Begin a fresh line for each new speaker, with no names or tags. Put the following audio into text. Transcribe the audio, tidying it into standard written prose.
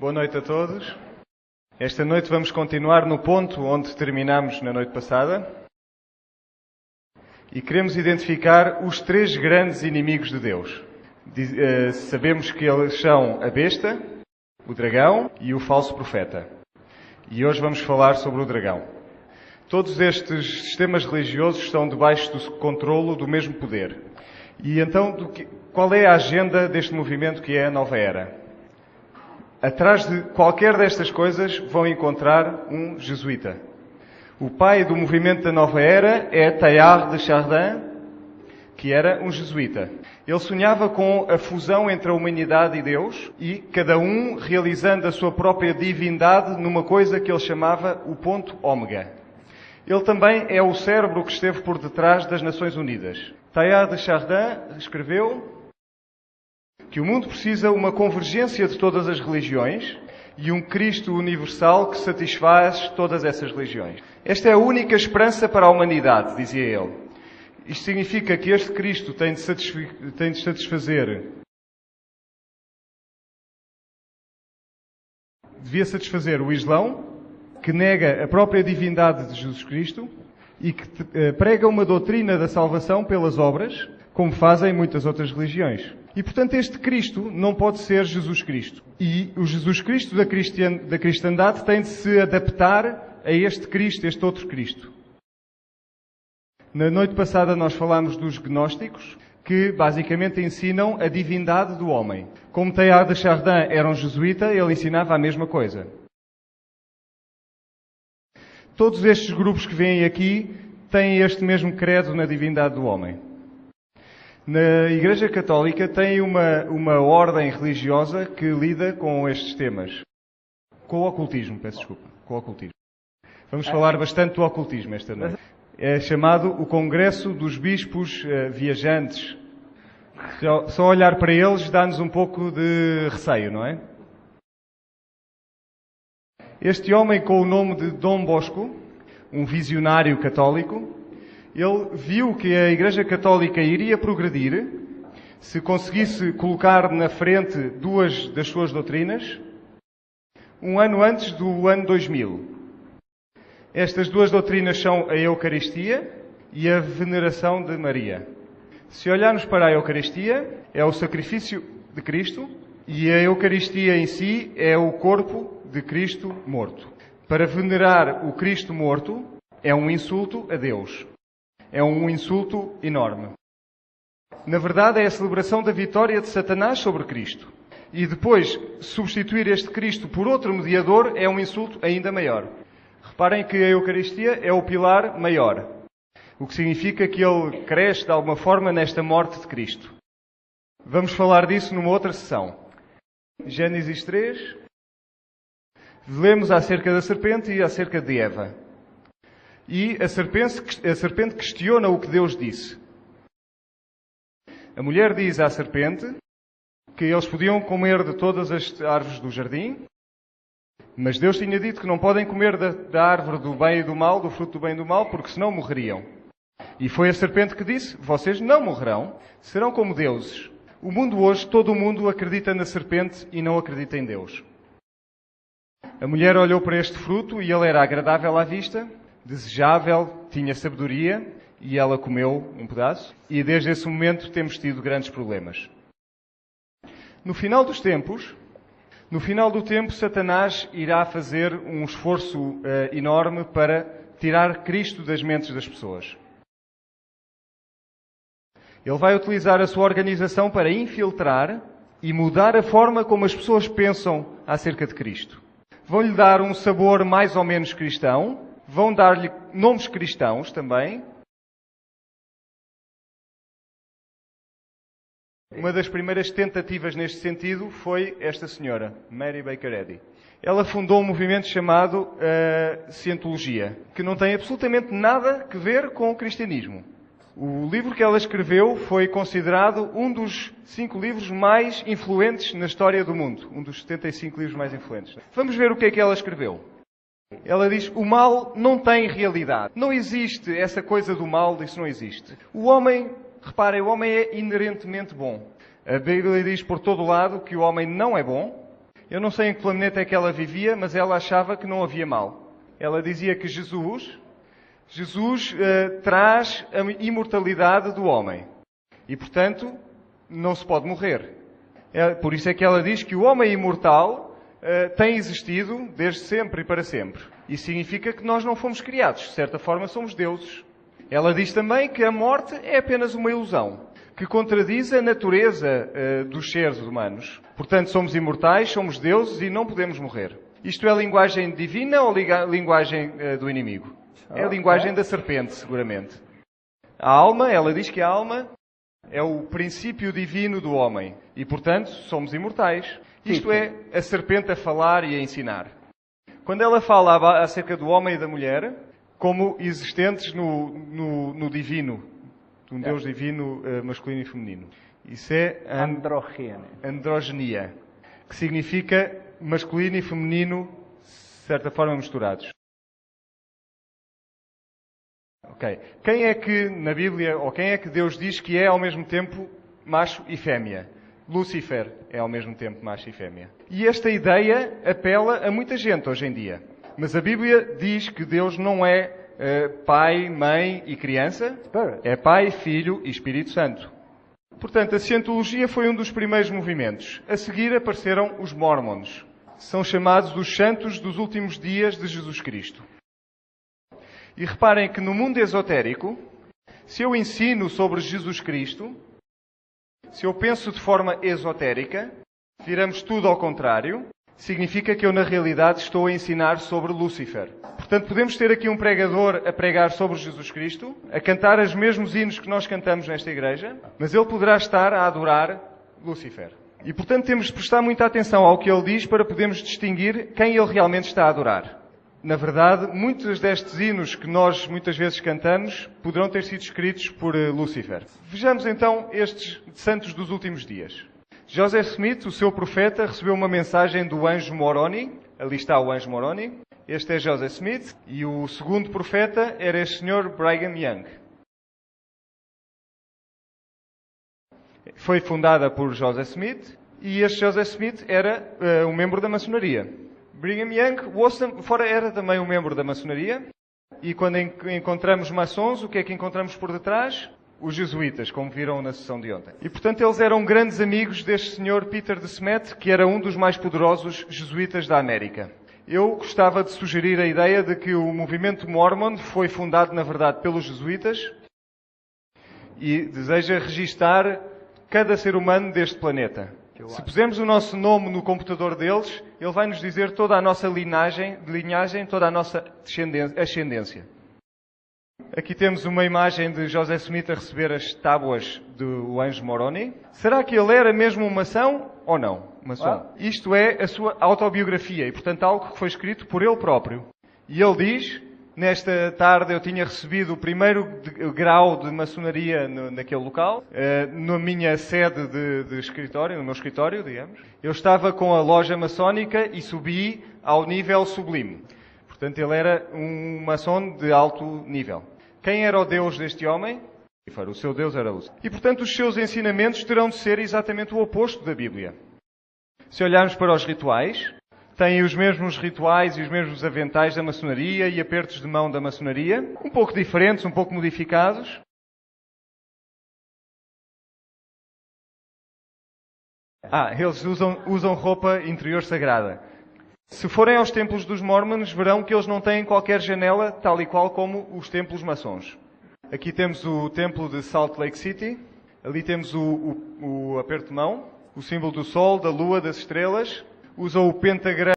Boa noite a todos. Esta noite vamos continuar no ponto onde terminámos na noite passada e queremos identificar os três grandes inimigos de Deus. Sabemos que eles são a besta, o dragão e o falso profeta. E hoje vamos falar sobre o dragão. Todos estes sistemas religiosos estão debaixo do controlo do mesmo poder. E então, qual é a agenda deste movimento que é a Nova Era? Atrás de qualquer destas coisas vão encontrar um jesuíta. O pai do movimento da Nova Era é Teilhard de Chardin, que era um jesuíta. Ele sonhava com a fusão entre a humanidade e Deus e cada um realizando a sua própria divindade numa coisa que ele chamava o ponto ômega. Ele também é o cérebro que esteve por detrás das Nações Unidas. Teilhard de Chardin escreveu que o mundo precisa uma convergência de todas as religiões e um Cristo universal que satisfaz todas essas religiões. Esta é a única esperança para a humanidade, dizia ele. Isto significa que este Cristo tem de devia satisfazer o Islão, que nega a própria divindade de Jesus Cristo e que prega uma doutrina da salvação pelas obras, como fazem muitas outras religiões. E, portanto, este Cristo não pode ser Jesus Cristo. E o Jesus Cristo da cristandade tem de se adaptar a este Cristo, este outro Cristo. Na noite passada nós falámos dos gnósticos, que basicamente ensinam a divindade do homem. Como Teilhard de Chardin era um jesuíta, ele ensinava a mesma coisa. Todos estes grupos que vêm aqui têm este mesmo credo na divindade do homem. Na Igreja Católica tem uma ordem religiosa que lida com estes temas. Com o ocultismo, peço desculpa. Com o ocultismo. Vamos falar bastante do ocultismo esta noite. É chamado o Congresso dos Bispos Viajantes. Só olhar para eles dá-nos um pouco de receio, não é? Este homem com o nome de Dom Bosco, um visionário católico, ele viu que a Igreja Católica iria progredir se conseguisse colocar na frente duas das suas doutrinas um ano antes do ano 2000. Estas duas doutrinas são a Eucaristia e a veneração de Maria. Se olharmos para a Eucaristia, é o sacrifício de Cristo e a Eucaristia em si é o corpo de Cristo morto. Para venerar o Cristo morto é um insulto a Deus. É um insulto enorme. Na verdade, é a celebração da vitória de Satanás sobre Cristo. E depois, substituir este Cristo por outro mediador é um insulto ainda maior. Reparem que a Eucaristia é o pilar maior, o que significa que ele cresce de alguma forma nesta morte de Cristo. Vamos falar disso numa outra sessão. Gênesis 3. Lemos acerca da serpente e acerca de Eva. E a serpente questiona o que Deus disse. A mulher diz à serpente que eles podiam comer de todas as árvores do jardim, mas Deus tinha dito que não podem comer da árvore do bem e do mal, do fruto do bem e do mal, porque senão morreriam. E foi a serpente que disse: vocês não morrerão, serão como deuses. O mundo hoje, todo o mundo acredita na serpente e não acredita em Deus. A mulher olhou para este fruto e ele era agradável à vista, desejável, tinha sabedoria e ela comeu um pedaço. E desde esse momento temos tido grandes problemas. No final do tempo, Satanás irá fazer um esforço enorme para tirar Cristo das mentes das pessoas. Ele vai utilizar a sua organização para infiltrar e mudar a forma como as pessoas pensam acerca de Cristo. Vão-lhe dar um sabor mais ou menos cristão, vão dar-lhe nomes cristãos também. Uma das primeiras tentativas neste sentido foi esta senhora, Mary Baker Eddy. Ela fundou um movimento chamado Cientologia, que não tem absolutamente nada a ver com o cristianismo. O livro que ela escreveu foi considerado um dos 5 livros mais influentes na história do mundo. Um dos 75 livros mais influentes. Vamos ver o que é que ela escreveu. Ela diz: o mal não tem realidade. Não existe essa coisa do mal, isso não existe. O homem, reparem, o homem é inerentemente bom. A Bíblia diz por todo lado que o homem não é bom Eu não sei em que planeta é que ela vivia, mas ela achava que não havia mal. Ela dizia que Jesus traz a imortalidade do homem. E, portanto, não se pode morrer. Por isso é que ela diz que o homem imortal tem existido desde sempre e para sempre. Isso significa que nós não fomos criados. De certa forma, somos deuses. Ela diz também que a morte é apenas uma ilusão, que contradiz a natureza dos seres humanos. Portanto, somos imortais, somos deuses e não podemos morrer. Isto é a linguagem divina ou a linguagem do inimigo? É a linguagem da serpente, seguramente. A alma, ela diz que a alma é o princípio divino do homem e, portanto, somos imortais. Isto é a serpente a falar e a ensinar. Quando ela fala acerca do homem e da mulher, como existentes no divino, um Deus divino masculino e feminino. Isso é androgenia, que significa masculino e feminino, de certa forma, misturados. Ok. Quem é que na Bíblia, ou quem é que Deus diz que é ao mesmo tempo macho e fêmea? Lúcifer é ao mesmo tempo macho e fêmea. E esta ideia apela a muita gente hoje em dia. Mas a Bíblia diz que Deus não é pai, mãe e criança, é pai, filho e Espírito Santo. Portanto, a cientologia foi um dos primeiros movimentos. A seguir apareceram os Mormons. São chamados os santos dos últimos dias de Jesus Cristo. E reparem que no mundo esotérico, se eu ensino sobre Jesus Cristo, se eu penso de forma esotérica, viramos tudo ao contrário, significa que eu na realidade estou a ensinar sobre Lúcifer. Portanto, podemos ter aqui um pregador a pregar sobre Jesus Cristo, a cantar os mesmos hinos que nós cantamos nesta igreja, mas ele poderá estar a adorar Lúcifer. E portanto temos de prestar muita atenção ao que ele diz para podermos distinguir quem ele realmente está a adorar. Na verdade, muitos destes hinos que nós muitas vezes cantamos poderão ter sido escritos por Lúcifer. Vejamos então estes santos dos últimos dias. Joseph Smith, o seu profeta, recebeu uma mensagem do anjo Moroni. Ali está o anjo Moroni. Este é Joseph Smith. E o segundo profeta era este senhor Brigham Young. Foi fundada por Joseph Smith. E este Joseph Smith era um membro da maçonaria. Brigham Young era também um membro da maçonaria. E quando encontramos maçons, o que é que encontramos por detrás? Os jesuítas, como viram na sessão de ontem. E, portanto, eles eram grandes amigos deste senhor Peter de Smet, que era um dos mais poderosos jesuítas da América. Eu gostava de sugerir a ideia de que o movimento Mormon foi fundado, na verdade, pelos jesuítas e deseja registar cada ser humano deste planeta. Se pusermos o nosso nome no computador deles, ele vai nos dizer toda a nossa linhagem, toda a nossa ascendência. Aqui temos uma imagem de Joseph Smith a receber as tábuas do anjo Moroni. Será que ele era mesmo um maçom ou não? Maçom. Isto é a sua autobiografia e, portanto, algo que foi escrito por ele próprio. E ele diz, nesta tarde eu tinha recebido o primeiro grau de maçonaria naquele local, na minha sede de escritório, no meu escritório, digamos. Eu estava com a loja maçónica e subi ao nível sublime. Portanto, ele era um maçom de alto nível. Quem era o Deus deste homem? O seu Deus era Lúcifer. E, portanto, os seus ensinamentos terão de ser exatamente o oposto da Bíblia. Se olharmos para os rituais, têm os mesmos rituais e os mesmos aventais da maçonaria e apertos de mão da maçonaria, um pouco diferentes, um pouco modificados. Eles usam roupa interior sagrada. Se forem aos templos dos Mormons, verão que eles não têm qualquer janela, tal e qual como os templos maçons. Aqui temos o templo de Salt Lake City. Ali temos o aperto de mão, o símbolo do sol, da lua, das estrelas. Usam o pentagrama